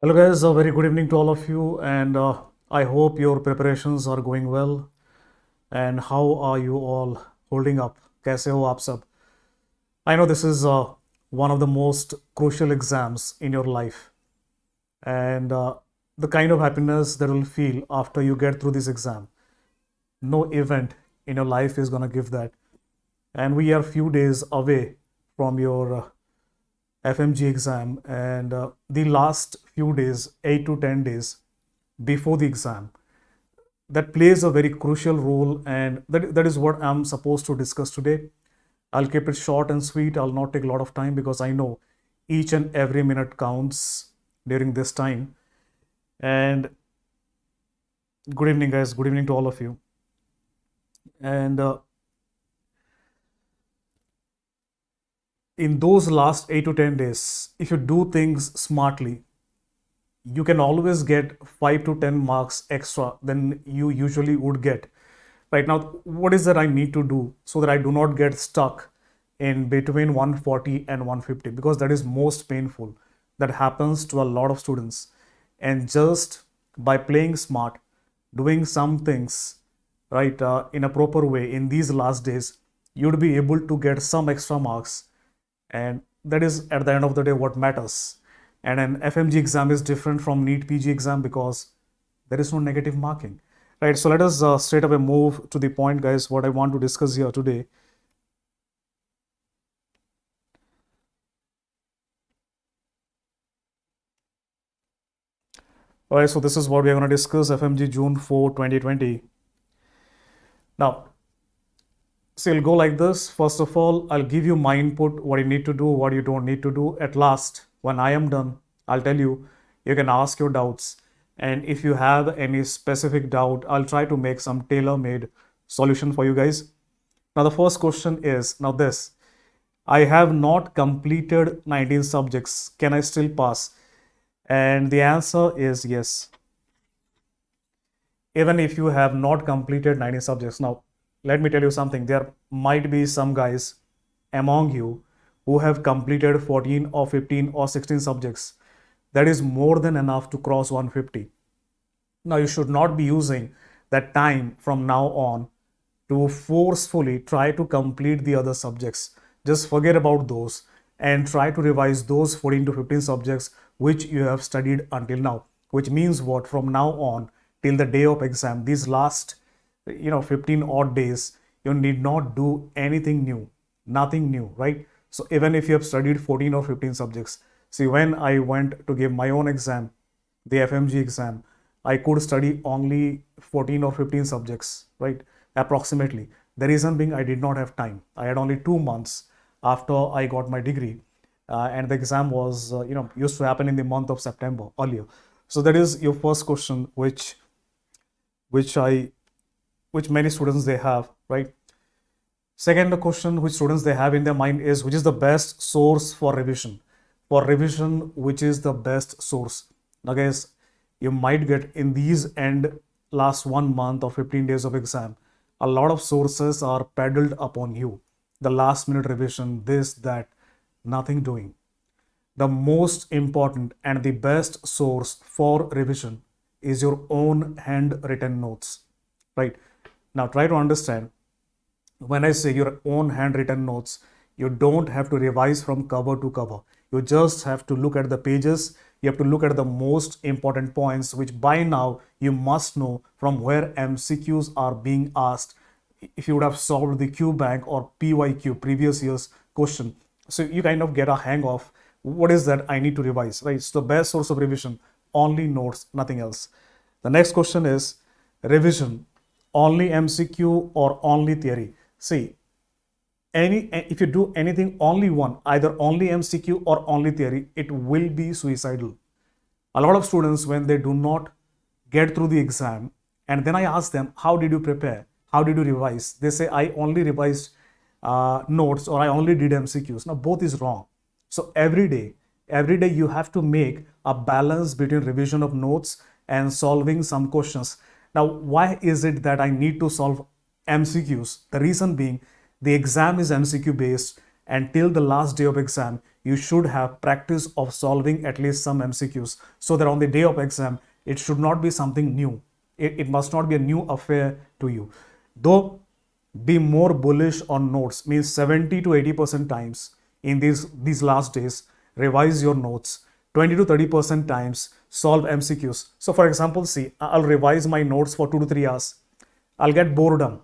Hello, guys. A very good evening to all of you, and I hope your preparations are going well. And how are you all holding up? कैसे हो आप सब? I know this is one of the most crucial exams in your life, and the kind of happiness that you'll feel after you get through this exam. No event in your life is gonna give that. And we are few days away from your FMG exam, and the last few days, 8 to 10 days before the exam, that plays a very crucial role, and that is what I'm supposed to discuss today. I'll keep it short and sweet. I'll not take a lot of time because I know each and every minute counts during this time. And good evening, guys. Good evening to all of you. And in those last 8 to 10 days, if you do things smartly, you can always get 5 to 10 marks extra than you usually would get. Right now, what is that I need to do so that I do not get stuck in between 140 and 150? Because that is most painful. That happens to a lot of students. And just by playing smart, doing some things right in a proper way in these last days, you'd be able to get some extra marks, and that is at the end of the day what matters. And an FMG exam is different from NEET PG exam because there is no negative marking, right? So let us straight away move to the point, guys, what I want to discuss here today. All right, so this is what we are going to discuss, FMG June 4 2020. Now, so it'll go like this. First of all, I'll give you my input, what you need to do, what you don't need to do. At last, when I am done, I'll tell you, you can ask your doubts. And if you have any specific doubt, I'll try to make some tailor-made solution for you guys. Now, the first question is, now this, I have not completed 19 subjects. Can I still pass? And the answer is yes. Even if you have not completed 19 subjects. Now, let me tell you something. There might be some guys among you who have completed 14 or 15 or 16 subjects. That is more than enough to cross 150. Now, you should not be using that time from now on to forcefully try to complete the other subjects. Just forget about those and try to revise those 14 to 15 subjects which you have studied until now. Which means what? From now on till the day of exam, these last 15 odd days, you need not do anything new, nothing new, right? So even if you have studied 14 or 15 subjects, see, when I went to give my own exam, the FMG exam, I could study only 14 or 15 subjects, right? Approximately. The reason being I did not have time. I had only 2 months after I got my degree, and the exam was used to happen in the month of September earlier. So that is your first question, which many students they have, right? Second question which students they have in their mind is, which is the best source for revision? For revision, which is the best source? Now, guys, you might get in these end last 1 month or 15 days of exam, a lot of sources are peddled upon you. The last minute revision, this, that, nothing doing. The most important and the best source for revision is your own handwritten notes, right? Now try to understand, when I say your own handwritten notes, You don't have to revise from cover to cover. You just have to look at the pages. You have to look at the most important points, which by now you must know from where MCQs are being asked if you would have solved the Q bank or PYQ, previous year's question. So you kind of get a hang of what is that I need to revise, right? So the best source of revision, only notes, nothing else. The next question is revision, only MCQ or only theory? See, if you do anything only one, either only MCQ or only theory, it will be suicidal. A lot of students, when they do not get through the exam, and then I ask them, how did you prepare? How did you revise? They say, I only revised notes or I only did MCQs. Now, both is wrong. So every day you have to make a balance between revision of notes and solving some questions. Now, why is it that I need to solve MCQs? The reason being, the exam is MCQ based, and till the last day of exam, you should have practice of solving at least some MCQs, so that on the day of exam, it should not be something new. It must not be a new affair to you. Though, be more bullish on notes, means 70 to 80% times in these last days, revise your notes. 20 to 30% times solve MCQs. So for example, see, I'll revise my notes for 2 to 3 hours. I'll get boredom.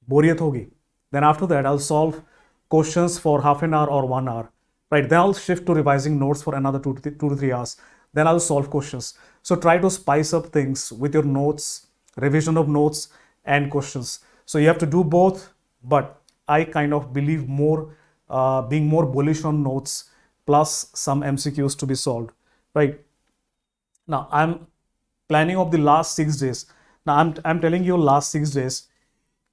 Boriyat hogi. Then after that, I'll solve questions for half an hour or 1 hour. Right? Then I'll shift to revising notes for another 2 to 3 hours. Then I'll solve questions. So try to spice up things with your notes, revision of notes and questions. So you have to do both, but I kind of believe more being more bullish on notes plus some MCQs to be solved, right? Now I'm planning of the last 6 days. Now I'm telling you last 6 days,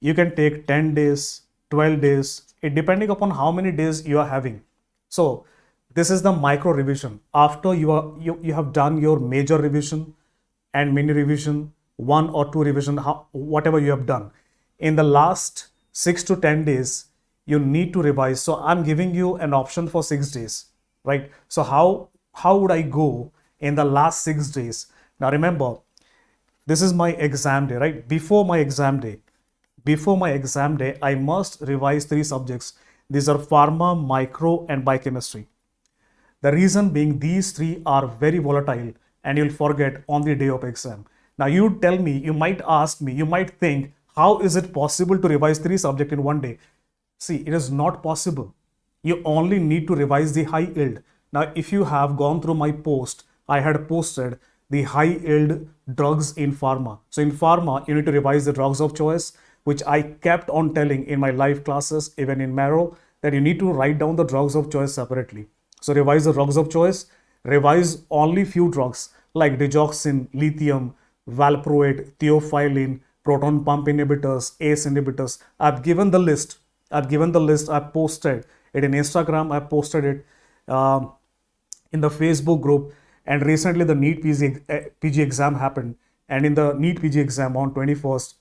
you can take 10 days, 12 days, it depending upon how many days you are having. So this is the micro revision. After you have done your major revision and mini revision, 1 or 2 revision, whatever you have done. In the last 6 to 10 days, you need to revise. So I'm giving you an option for 6 days, right? So how would I go in the last 6 days? Now remember, this is my exam day, right? Before my exam day, I must revise 3 subjects. These are pharma, micro, and biochemistry. The reason being, these 3 are very volatile and you'll forget on the day of exam. Now you tell me, you might ask me, you might think, how is it possible to revise 3 subjects in one day? See, it is not possible. You only need to revise the high yield. Now, if you have gone through my post, I had posted the high yield drugs in pharma. So in pharma, you need to revise the drugs of choice, which I kept on telling in my live classes, even in Marrow, that you need to write down the drugs of choice separately. So revise the drugs of choice, revise only few drugs like digoxin, lithium, valproate, theophylline, proton pump inhibitors, ACE inhibitors. I've given the list. I've posted it in Instagram. I've posted it in the Facebook group. And recently the NEET PG exam happened. And in the NEET PG exam on 21st,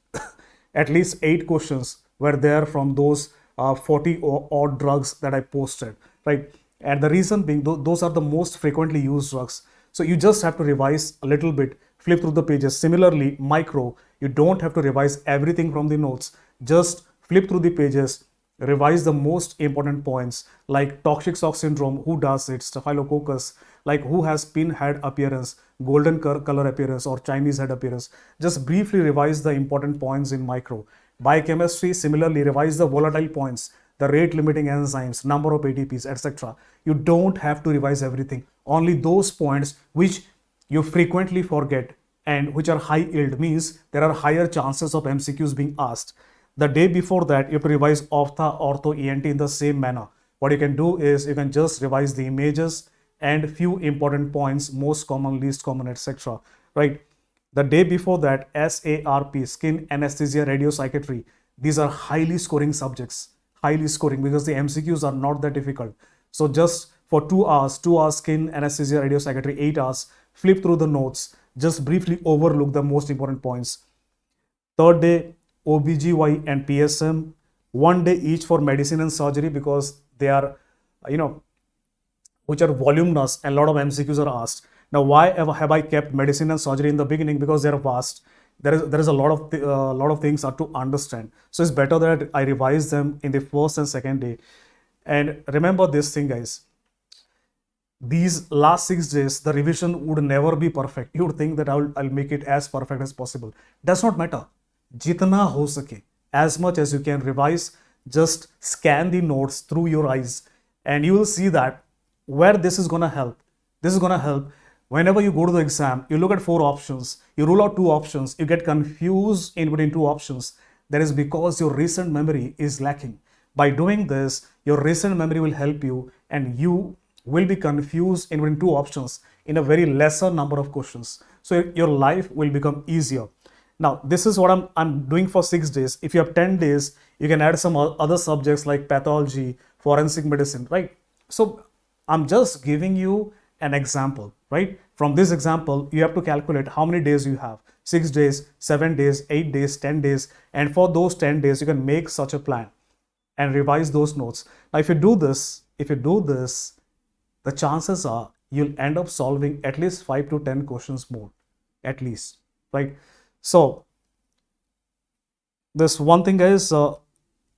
at least 8 questions were there from those 40 odd drugs that I posted, right? And the reason being, those are the most frequently used drugs. So you just have to revise a little bit, flip through the pages. Similarly, micro, you don't have to revise everything from the notes. Just flip through the pages, revise the most important points like toxic shock syndrome, who does it, staphylococcus, like who has pinhead appearance, golden color appearance, or Chinese head appearance. Just briefly revise the important points in micro. Biochemistry, similarly, revise the volatile points, the rate limiting enzymes, number of ATPs, etc. You don't have to revise everything. Only those points which you frequently forget and which are high yield, means there are higher chances of MCQs being asked. The day before that, you have to revise Ophtha, Ortho, ENT in the same manner. What you can do is you can just revise the images and few important points, most common, least common, etc. Right? The day before that, SARP, skin anesthesia, radiopsychiatry. These are highly scoring subjects, highly scoring, because the MCQs are not that difficult. So just for 2 hours, skin anesthesia, radiopsychiatry, 8 hours, flip through the notes, just briefly overlook the most important points. Third day, OBGY and PSM, 1 day each for medicine and surgery, because they are, which are voluminous and a lot of MCQs are asked. Now, why have I kept medicine and surgery in the beginning? Because they are vast. There is a lot of things are to understand. So it's better that I revise them in the first and second day. And remember this thing, guys. These last 6 days, the revision would never be perfect. You would think that I'll make it as perfect as possible. Does not matter. Jitna ho sake, as much as you can revise, just scan the notes through your eyes, and you will see that where this is gonna help. This is gonna help. Whenever you go to the exam, you look at 4 options, you rule out 2 options, you get confused in between 2 options. That is because your recent memory is lacking. By doing this, your recent memory will help you, and you will be confused in between 2 options in a very lesser number of questions. So your life will become easier. Now, this is what I'm doing for 6 days. If you have 10 days, you can add some other subjects like pathology, forensic medicine, right? So I'm just giving you an example, right? From this example, you have to calculate how many days you have. 6 days, 7 days, 8 days, 10 days. And for those 10 days, you can make such a plan and revise those notes. Now, if you do this, the chances are you'll end up solving at least 5 to 10 questions more, at least, right? So this one thing is,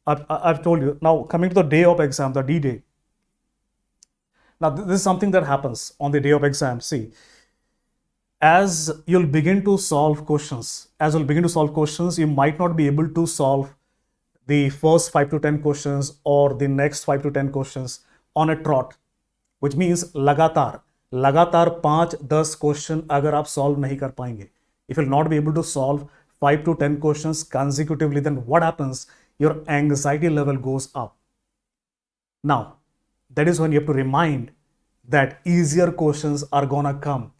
I've told you. Now, coming to the day of exam, the D-Day. Now, this is something that happens on the day of exam. See, as you'll begin to solve questions, you might not be able to solve the first 5 to 10 questions or the next 5 to 10 questions on a trot, which means लगातार 5-10 question अगर आप solve नहीं कर पाएंगे, if you'll not be able to solve 5 to 10 questions consecutively, then what happens? Your anxiety level goes up. Now, that is when you have to remind that easier questions are gonna come.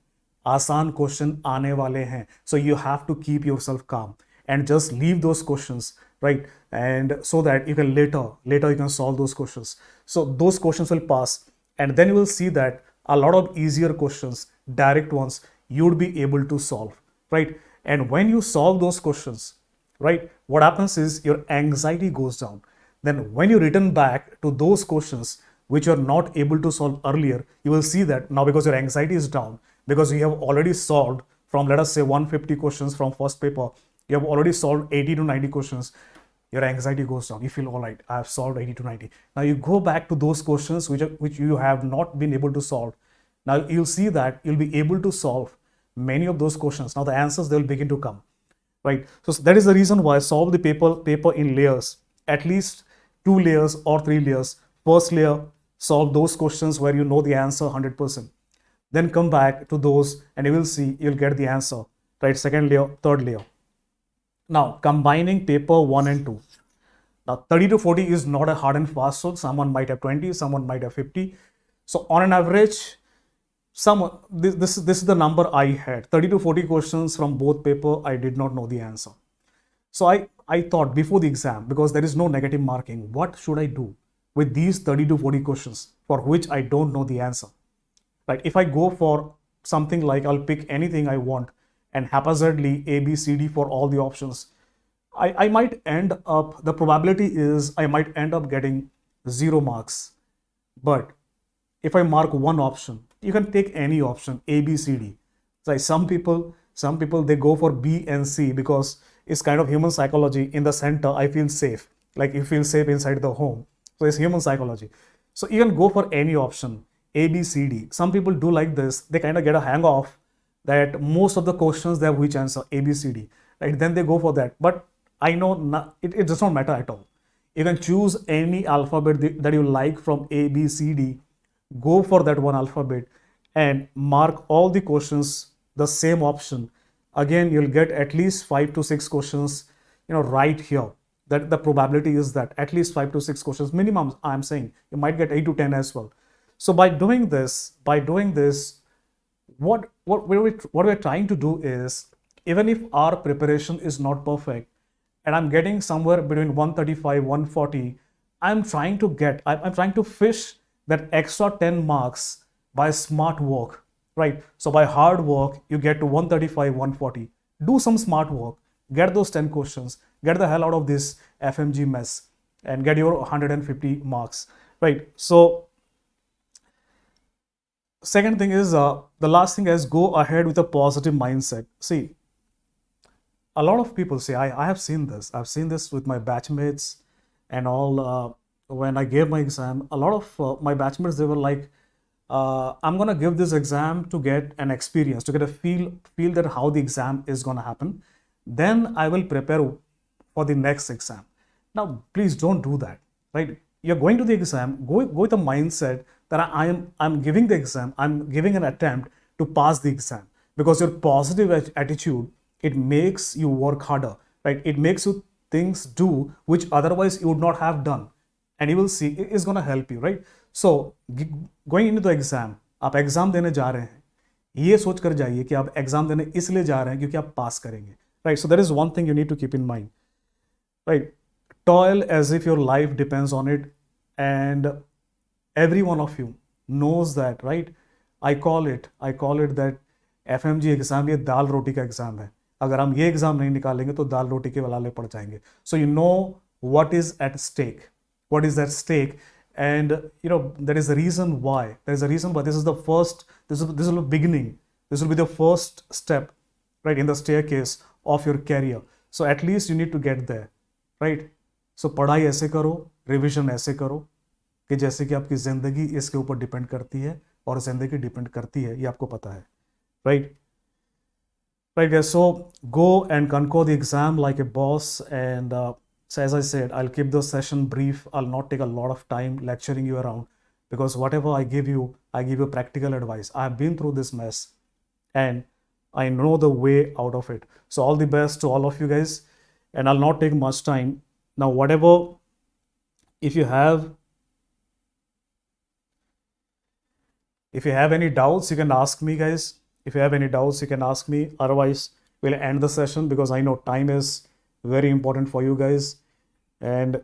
आसान question आने वाले हैं. So you have to keep yourself calm and just leave those questions, right? And so that you can later you can solve those questions. So those questions will pass, and then you will see that a lot of easier questions, direct ones, you would be able to solve, right? And when you solve those questions, right, what happens is your anxiety goes down. Then when you return back to those questions which you are not able to solve earlier, you will see that now, because your anxiety is down, because you have already solved from, let us say, 150 questions from first paper, you have already solved 80 to 90 questions, your anxiety goes down. You feel, all right, I have solved 80 to 90. Now you go back to those questions which you have not been able to solve. Now you'll see that you'll be able to solve many of those questions. Now the answers, they'll begin to come, right? So that is the reason why I solve the paper in layers, at least 2 layers or 3 layers. First layer, solve those questions where you know the answer 100%. Then come back to those and you will see you'll get the answer, right? Second layer, third layer. Now, combining paper 1 and 2. Now, 30 to 40 is not a hard and fast rule. Someone might have 20, someone might have 50. So on an average, this is the number I had. 30 to 40 questions from both paper, I did not know the answer. So I thought before the exam, because there is no negative marking, what should I do with these 30 to 40 questions for which I don't know the answer? Right? If I go for something like I'll pick anything I want and haphazardly A, B, C, D for all the options, I might end up, the probability is I might end up getting 0 marks. But if I mark one option, you can take any option, A, B, C, D. Like some people, they go for B and C because it's kind of human psychology. In the center, I feel safe. Like you feel safe inside the home. So it's human psychology. So you can go for any option, A, B, C, D. Some people do like this. They kind of get a hang of that most of the questions, they have which answer, A, B, C, D. Right? Then they go for that. But I know it does not matter at all. You can choose any alphabet that you like from A, B, C, D. Go for that one alphabet and mark all the questions the same option. Again, you'll get at least 5 to 6 questions, right here. That the probability is that at least 5 to 6 questions minimum. I'm saying you might get 8 to 10 as well. So by doing this, what we're trying to do is, even if our preparation is not perfect, and I'm getting somewhere between 135, 140, I'm trying to fish that extra 10 marks by smart work, right? So by hard work, you get to 135, 140. Do some smart work, get those 10 questions, get the hell out of this FMG mess, and get your 150 marks, right? So second thing is, the last thing is, go ahead with a positive mindset. See, a lot of people say, I have seen this. I've seen this with my batchmates and all. when I gave my exam, a lot of my batchmates, they were like, I'm gonna give this exam to get an experience, to get a feel that how the exam is gonna happen. Then I will prepare for the next exam. Now, please don't do that, right? You're going to the exam, go with a mindset that I'm giving the exam, I'm giving an attempt to pass the exam, because your positive attitude, it makes you work harder, right? It makes you things do which otherwise you would not have done, and you will see it is going to help you, right? So going into the exam, आप exam देने जा रहे हैं, ये सोच कर जाइए कि आप एग्जाम देने इसलिए जा रहे हैं क्योंकि आप पास करेंगे, right? So that is one thing you need to keep in mind, right? Toil as if your life depends on it, and every one of you knows that, right? I call it that FMG exam ये दाल रोटी का exam है. अगर हम ये exam नहीं निकालेंगे तो दाल रोटी के वाले पड़ जाएंगे. So you know what is at stake, what is at stake, and you know there is a reason why. There is a reason why. This is the first. This will be beginning. This will be the first step, right, in the staircase of your career. So at least you need to get there, right? So पढ़ाई ऐसे करो, revision ऐसे करो कि जैसे कि आपकी ज़िंदगी इसके ऊपर डिपेंड करती है, और ज़िंदगी डिपेंड करती है ये आपको पता है, right? Right, guys. So go and conquer the exam like a boss. And so as I said, I'll keep the session brief. I'll not take a lot of time lecturing you around, because whatever I give you practical advice. I've been through this mess and I know the way out of it. So all the best to all of you guys. And I'll not take much time. Now, whatever, if you have any doubts, you can ask me, guys. If you have any doubts, you can ask me. Otherwise, we'll end the session, because I know time is very important for you guys. And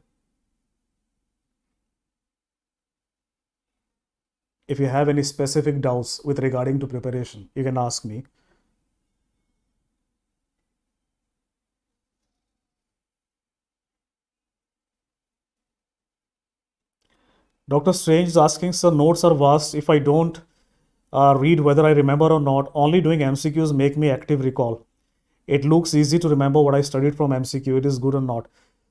if you have any specific doubts with regarding to preparation, you can ask me. Dr. Strange is asking, sir, notes are vast. If I don't read whether I remember or not, only doing MCQs make me active recall. It looks easy to remember what I studied from MCQ. It is good or not.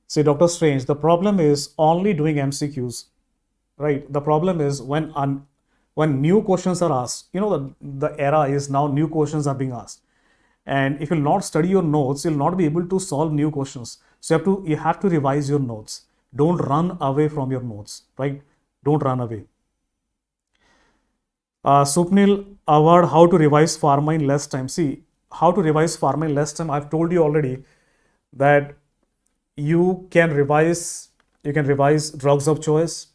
See, Dr. Strange, the problem is only doing MCQs, right? The problem is when new questions are asked, you know, the era is now new questions are being asked. And if you'll not study your notes, you'll not be able to solve new questions. So you have to revise your notes. Don't run away from your notes, right? Don't run away. Supnil Award, how to revise Pharma in less time. See, how to revise Pharma in less time, I've told you already that you can revise drugs of choice,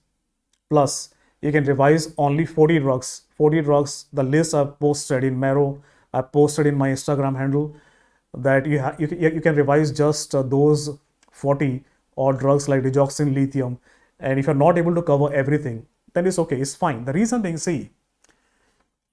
plus you can revise only 40 drugs. 40 drugs, the list I've posted in Mero, I've posted in my Instagram handle, that you can revise just those 40 or drugs like digoxin, lithium. And if you're not able to cover everything, then it's okay, it's fine. The reason being, see,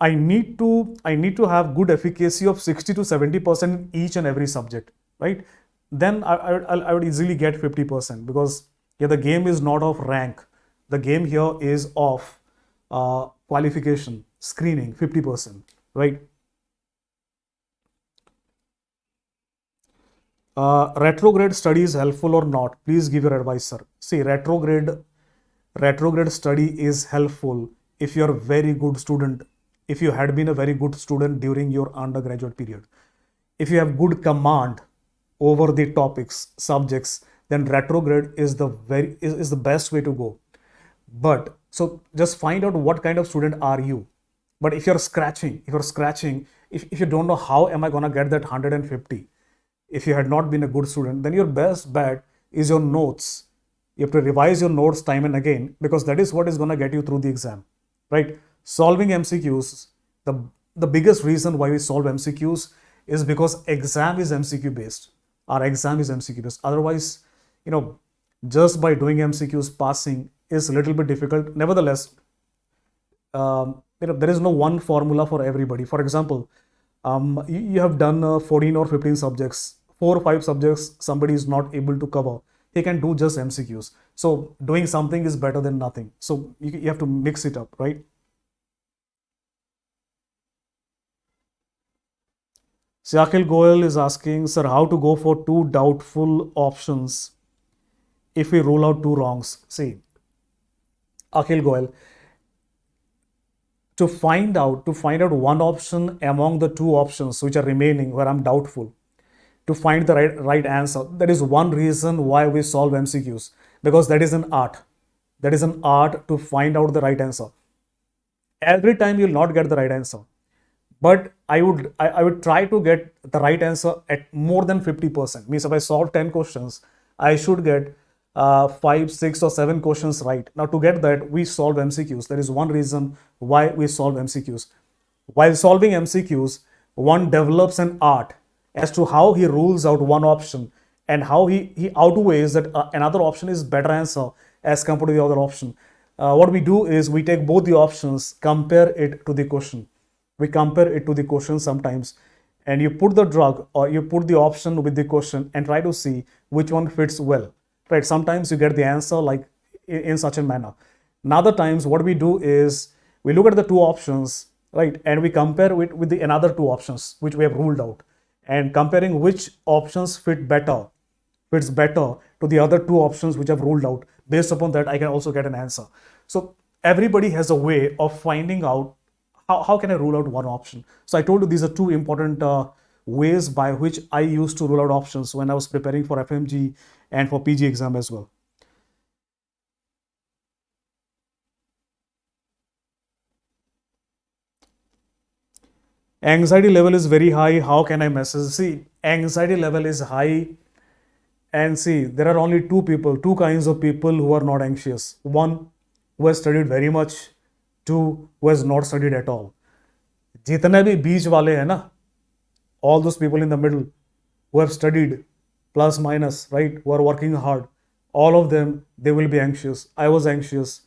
I need to have good efficacy of 60 to 70% in each and every subject, right? Then I would easily get 50%, because yeah, the game is not of rank. The game here is of qualification, screening, 50%, right? Retrograde study is helpful or not? Please give your advice, sir. See, retrograde study is helpful if you're a very good student, if you had been a very good student during your undergraduate period. If you have good command over the topics, subjects, then retrograde is the best way to go. But so just find out what kind of student are you. But if you don't know how am I gonna get that 150, if you had not been a good student, then your best bet is your notes. You have to revise your notes time and again, because that is what is going to get you through the exam, right? Solving MCQs, the biggest reason why we solve MCQs is because exam is MCQ based. Our exam is MCQ based. Otherwise, you know, just by doing MCQs, passing is a little bit difficult. Nevertheless, you know, there is no one formula for everybody. For example, you have done 14 or 15 subjects, 4 or 5 subjects somebody is not able to cover, he can do just MCQs. So doing something is better than nothing. So you have to mix it up, right? Siakil Goel is asking, sir, how to go for 2 doubtful options if we rule out 2 wrongs? See, Akhil Goel, to find out one option among the two options which are remaining where I'm doubtful, to find the right answer. That is one reason why we solve MCQs, because that is an art. That is an art to find out the right answer. Every time you'll not get the right answer, but I would try to get the right answer at more than 50%. Means if I solve 10 questions, I should get 5, 6, or 7 questions right. Now to get that, we solve MCQs. There is one reason why we solve MCQs. While solving MCQs, one develops an art as to how he rules out one option and how he outweighs that another option is better answer as compared to the other option. What we do is we take both the options, compare it to the question. We compare it to the question sometimes, and you put the drug or you put the option with the question and try to see which one fits well. Right? Sometimes you get the answer like in such a manner. Now other times what we do is we look at the two options, right, and we compare it with the another two options which we have ruled out, and comparing which options fits better to the other two options which I've ruled out. Based upon that, I can also get an answer. So everybody has a way of finding out how can I rule out one option. So I told you these are two important ways by which I used to rule out options when I was preparing for FMG and for PG exam as well. Anxiety level is very high. How can I message? See, anxiety level is high. And see, there are only two kinds of people who are not anxious. One who has studied very much, two who has not studied at all. जितने भी बीच वाले हैं ना, all those people in the middle who have studied plus minus, right, who are working hard, all of them, they will be anxious. I was anxious,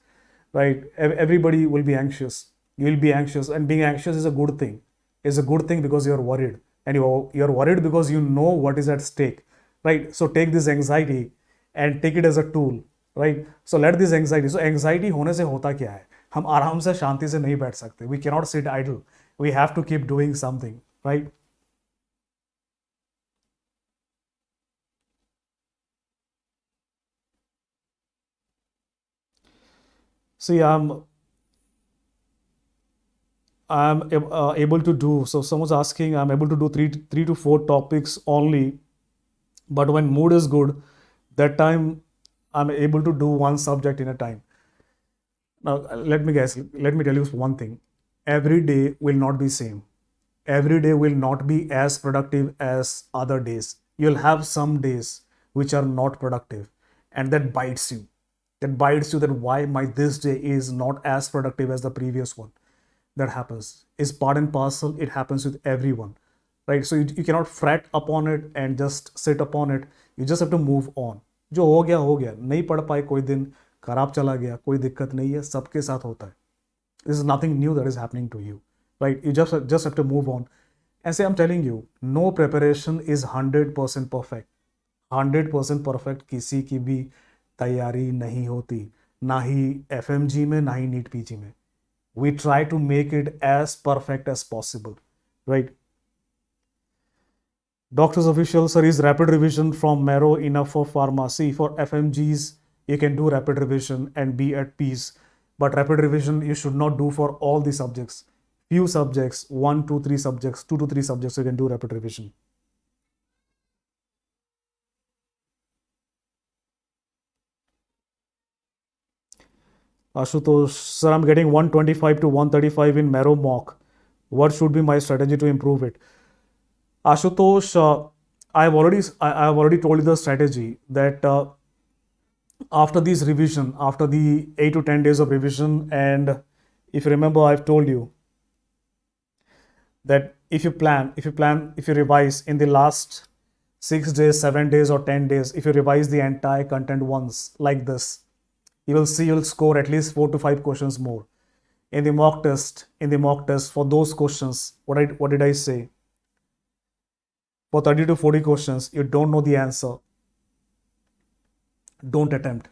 right? Everybody will be anxious. You will be anxious, and being anxious is a good thing. It's a good thing because you're worried, and you're worried because you know what is at stake, right? So take this anxiety and take it as a tool, right? So let this anxiety. So anxiety होने से होता क्या है? हम आराम से शांति से नहीं बैठ सकते. We cannot sit idle. We have to keep doing something, right? See, I'm able to do. So someone's asking, I'm able to do three to four topics only, but when mood is good, that time I'm able to do one subject in a time. Now let me guess. Let me tell you one thing. Every day will not be same. Every day will not be as productive as other days. You'll have some days which are not productive, and that bites you. That bites you. That why my this day is not as productive as the previous one. That happens. Is part and parcel. It happens with everyone, right? So you cannot fret upon it and just sit upon it. You just have to move on. जो हो गया, नहीं पढ़ पाए कोई दिन, खराब चला गया, कोई दिक्कत नहीं है, सबके साथ होता है. This is nothing new that is happening to you, right? You just have to move on. And say, I'm telling you, no preparation is 100% perfect. 100% perfect किसी की भी तैयारी नहीं होती, ना ही FMG में, ना ही नीट PG में. We try to make it as perfect as possible, right? Doctor's official, sir, is rapid revision from Marrow enough for Pharma? See, for FMGs, you can do rapid revision and be at peace. But rapid revision, you should not do for all the subjects. Few subjects, 1, 2, 3 subjects, 2 to 3 subjects, you can do rapid revision. Ashutosh, sir, I'm getting 125 to 135 in Marrow mock. What should be my strategy to improve it? Ashutosh, I've already told you the strategy that after this revision, after the 8 to 10 days of revision, and if you remember, I've told you that if you revise in the last 6 days, 7 days, or 10 days, if you revise the entire content once like this, you will see you'll score at least 4 to 5 questions more. In the mock test, for those questions, what did I say? For 30 to 40 questions, you don't know the answer, don't attempt.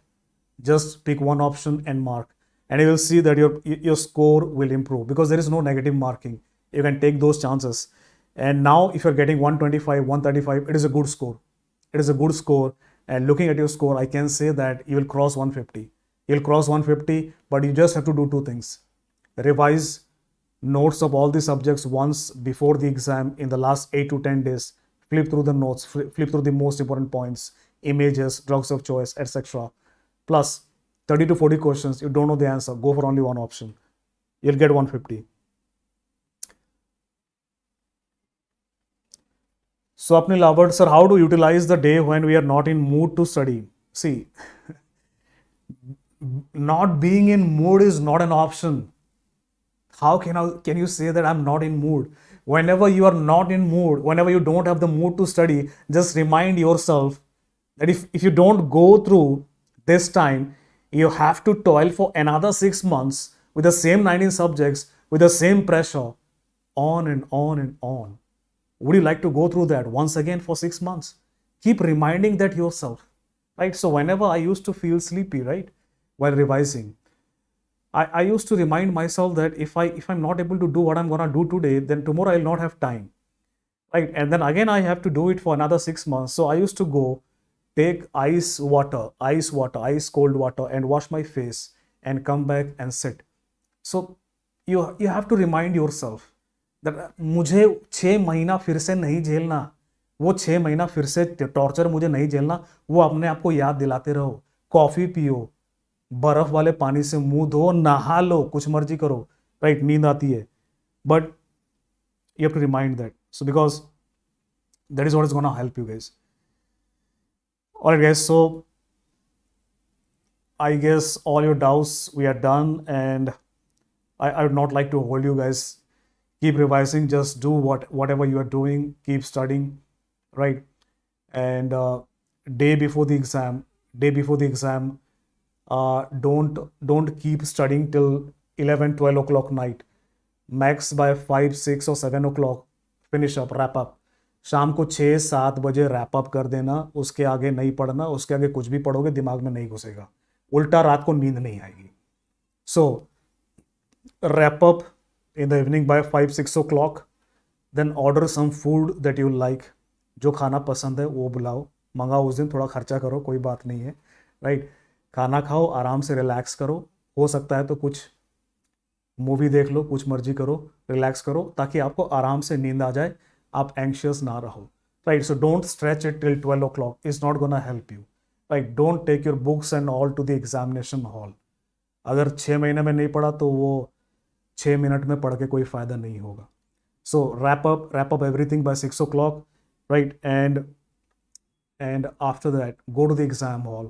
Just pick one option and mark, and you will see that your score will improve because there is no negative marking. You can take those chances. And now if you're getting 125, 135, it is a good score. It is a good score. And looking at your score, I can say that you will cross 150. You'll cross 150, but you just have to do two things. Revise notes of all the subjects once before the exam in the last 8 to 10 days. Flip through the notes, flip through the most important points, images, drugs of choice, etc. Plus 30 to 40 questions, you don't know the answer, go for only one option. You'll get 150. Swapnil Awad, sir, how to utilize the day when we are not in mood to study? See, not being in mood is not an option. How can you say that I'm not in mood? Whenever you are not in mood, whenever you don't have the mood to study, just remind yourself that if you don't go through this time, you have to toil for another 6 months with the same 19 subjects, with the same pressure, on and on and on. Would you like to go through that once again for 6 months? Keep reminding that yourself, right? So whenever I used to feel sleepy, right, while revising, I used to remind myself that if I'm not able to do what I'm gonna do today, then tomorrow I'll not have time, right? And then again I have to do it for another 6 months. So I used to go take ice water, ice cold water, and wash my face and come back and sit. So you have to remind yourself that मुझे 6 महीना फिर से नहीं झेलना, वो 6 महीना फिर से टॉर्चर मुझे नहीं झेलना, वो अपने आप को याद दिलाते रहो. कॉफी पियो, बर्फ वाले पानी से मुंह धो, नहा लो, कुछ मर्जी करो, राइट? नींद आती है, but you have to remind that. So because that is what is gonna help you guys. Alright guys, so I guess all your doubts we are done, and I would not like to hold you guys. Keep revising, just do whatever you are doing, keep studying, right? And day before the exam, don't keep studying till 11 12 o'clock night. Max by 5 6 or 7 o'clock finish up, wrap up. शाम को 6 7 बजे wrap up कर देना, उसके आगे नहीं पढ़ना. उसके आगे कुछ भी पढ़ोगे दिमाग में नहीं घुसेगा, उल्टा रात को नींद नहीं आएगी. सो wrap up in the evening by 5 6 o'clock. Then order some food that you like. जो खाना पसंद है वो बुलाओ, मंगाओ. उस दिन थोड़ा खर्चा करो, कोई बात नहीं है, राइट? खाना खाओ, आराम से रिलैक्स करो. हो सकता है तो कुछ मूवी देख लो, कुछ मर्जी करो, रिलैक्स करो, ताकि आपको आराम से नींद आ जाए, आप एंशियस ना रहो, right? So don't stretch it till 12 o'clock. It's not gonna help you, right? Don't take your books and all to the examination hall. अगर 6 महीने में नहीं पढ़ा तो वो 6 मिनट में पढ़ के कोई फ़ायदा नहीं होगा. सो wrap up everything by 6 o'clock, right? And after that, go to the exam hall,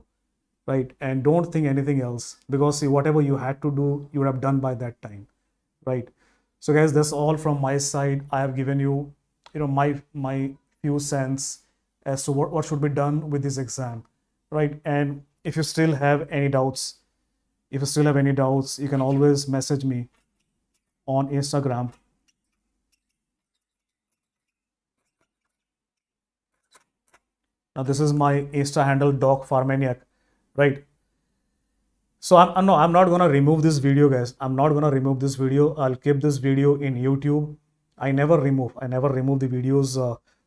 right? And don't think anything else, because see, whatever you had to do, you would have done by that time, right? So guys, that's all from my side. I have given you, my few cents as to what should be done with this exam, right? And if you still have any doubts, you can always message me on Instagram. Now this is my Insta handle, Doc Pharmaniac, right? So I'm not gonna remove this video, guys. I'm not gonna remove this video. I'll keep this video in YouTube. I never remove the videos.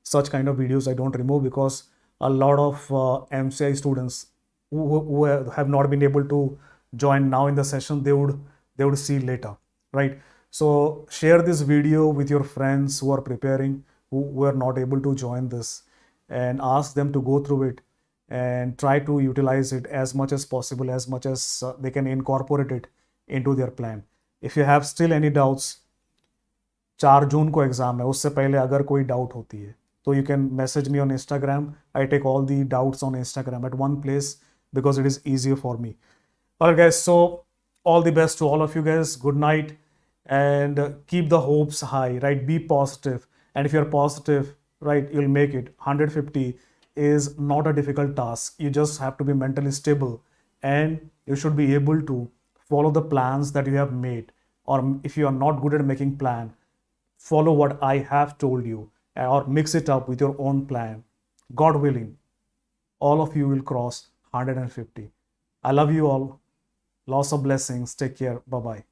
Such kind of videos I don't remove, because a lot of MCI students who have not been able to join now in the session, they would see later, right? So share this video with your friends who are preparing, who are not able to join this, and ask them to go through it and try to utilize it as much as possible, as much as they can incorporate it into their plan. If you have still any doubts, 4 जून को exam है, उससे पहले अगर कोई doubt होती है तो you can message me on Instagram. I take all the doubts on Instagram at one place, because it is easier for me. Alright guys, so all the best to all of you guys. Good night, and keep the hopes high, right? Be positive, and if you're positive, right, you'll make it. 150 is not a difficult task. You just have to be mentally stable, and you should be able to follow the plans that you have made. Or if you are not good at making plan, follow what I have told you, or mix it up with your own plan. God willing, all of you will cross 150. I love you all. Lots of blessings. Take care. Bye-bye.